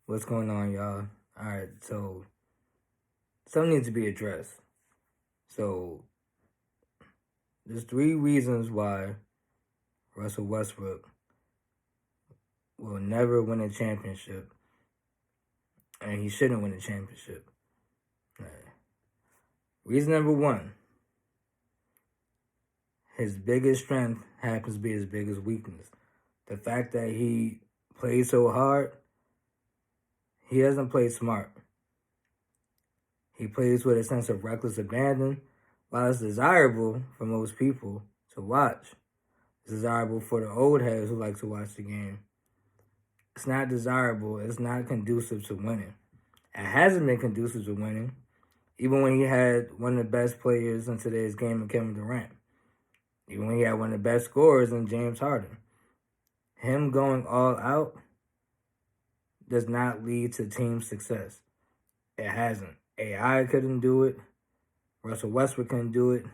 What's going on, y'all? Alright, so something needs to be addressed. So there's 3 reasons why Russell Westbrook will never win a championship, and he shouldn't win a championship. Reason number 1, his biggest strength happens to be his biggest weakness. The fact that he plays so hard, he doesn't play smart. He plays with a sense of reckless abandon. While it's desirable for most people to watch, it's desirable for the old heads who like to watch the game. It's not desirable. It's not conducive to winning. It hasn't been conducive to winning, even when he had one of the best players in today's game in Kevin Durant. Even when he had one of the best scorers in James Harden. Him going all out does not lead to team success. It hasn't. AI couldn't do it. Russell Westbrook couldn't do it.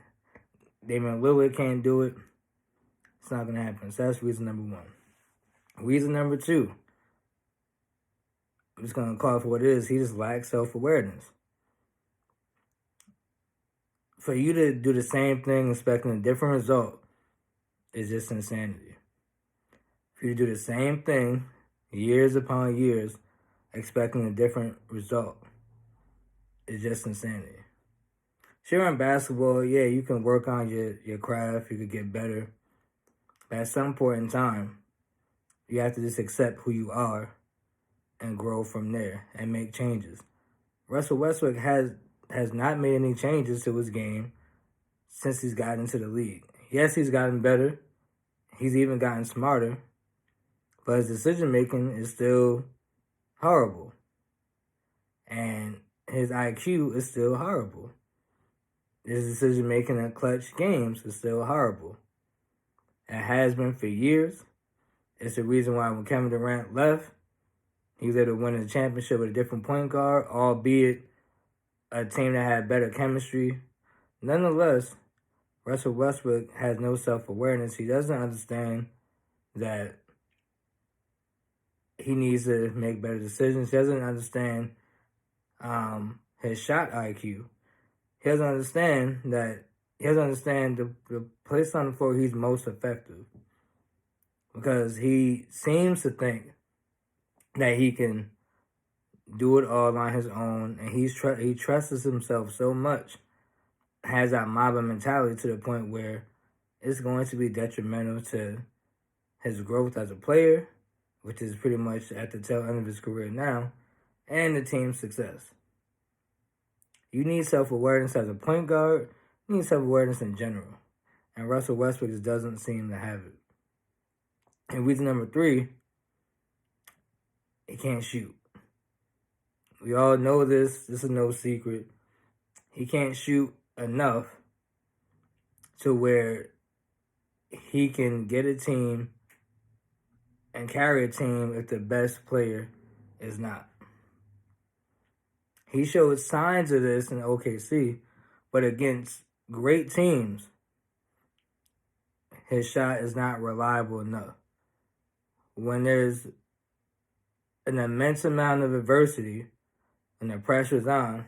Damian Lillard can't do it. It's not going to happen. So that's reason number 1. Reason number 2, I'm just going to call it for what it is. He just lacks self-awareness. For you to do the same thing expecting a different result is just insanity. For you to do the same thing years upon years expecting a different result is just insanity. Sure, in basketball, yeah, you can work on your craft, you could get better. But at some point in time, you have to just accept who you are and grow from there and make changes. Russell Westbrook has not made any changes to his game since he's gotten into the league. Yes, he's gotten better. He's even gotten smarter. But his decision-making is still horrible. And his IQ is still horrible. His decision-making in clutch games is still horrible. It has been for years. It's the reason why when Kevin Durant left, he was able to win a championship with a different point guard, albeit a team that had better chemistry. Nonetheless, Russell Westbrook has no self-awareness. He doesn't understand that he needs to make better decisions. He doesn't understand his shot IQ. He doesn't understand the place on the floor he's most effective. Because he seems to think that he can do it all on his own, and he trusts himself so much, has that Mamba mentality to the point where it's going to be detrimental to his growth as a player, which is pretty much at the tail end of his career now, and the team's success. You need self-awareness as a point guard. You need self-awareness in general. And Russell Westbrook just doesn't seem to have it. And reason number 3, he can't shoot. We all know this. This is no secret. He can't shoot enough to where he can get a team and carry a team if the best player is not. He showed signs of this in OKC, but against great teams, his shot is not reliable enough. When there's an immense amount of adversity and the pressure's on,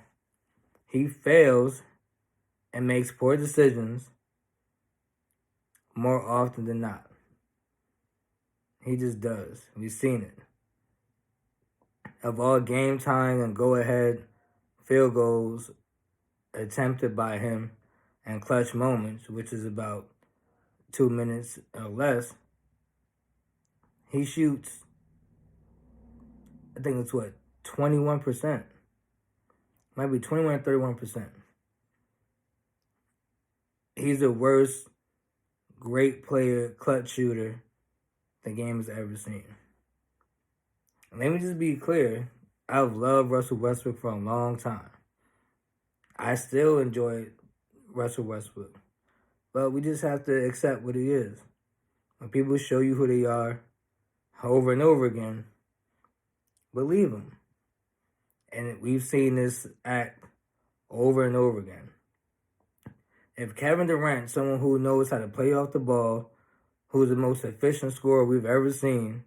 he fails and makes poor decisions more often than not. He just does. We've seen it. Of all game time and go-ahead field goals attempted by him and clutch moments, which is about 2 minutes or less, he shoots, I think it's 21%. Might be 21 or 31%. He's the worst great player, clutch shooter the game has ever seen. And let me just be clear, I've loved Russell Westbrook for a long time. I still enjoy Russell Westbrook. But we just have to accept what he is. When people show you who they are over and over again, believe them. And we've seen this act over and over again. If Kevin Durant, someone who knows how to play off the ball, who's the most efficient scorer we've ever seen,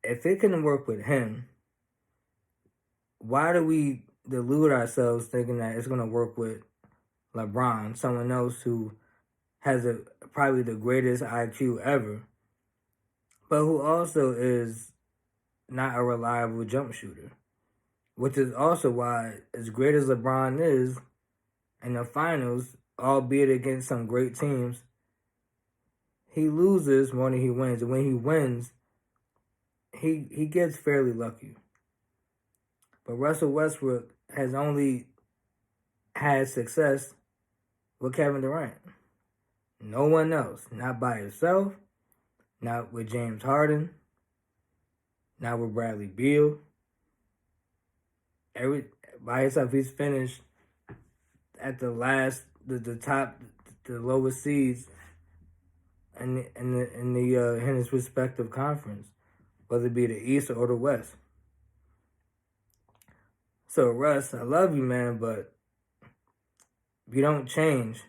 if it couldn't work with him, why do we delude ourselves thinking that it's going to work with LeBron, someone else who has probably the greatest IQ ever, but who also is not a reliable jump shooter? Which is also why, as great as LeBron is, in the finals, albeit against some great teams, he loses more than he wins. And when he wins, he gets fairly lucky. But Russell Westbrook has only had success with Kevin Durant. No one else. Not by himself. Not with James Harden. Not with Bradley Beal. By himself, he's finished at the lowest seeds in his respective conference, whether it be the East or the West. So Russ, I love you, man, but if you don't change,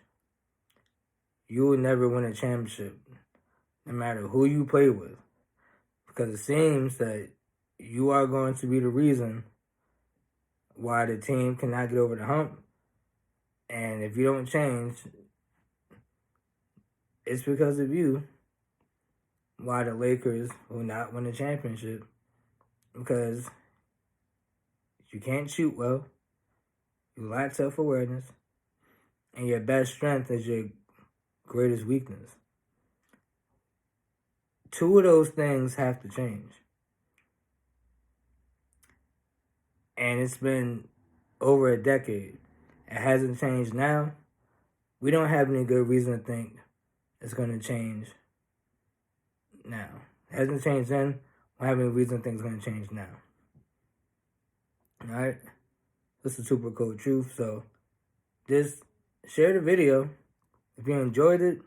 you will never win a championship, no matter who you play with, because it seems that you are going to be the reason why the team cannot get over the hump. And if you don't change, it's because of you why the Lakers will not win a championship, because you can't shoot well, you lack self-awareness, and your best strength is your greatest weakness. Two of those things have to change. And it's been over a decade. It hasn't changed now. We don't have any good reason to think it's going to change now. It hasn't changed then. We don't have any reason to think it's going to change now. Alright? This is SuperCold Truth. So just share the video. If you enjoyed it,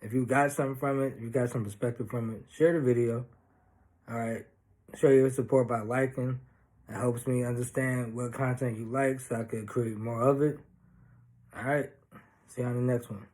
if you got something from it, if you got some perspective from it, share the video. Alright? Show your support by liking. It helps me understand what content you like so I can create more of it. Alright? See you on the next one.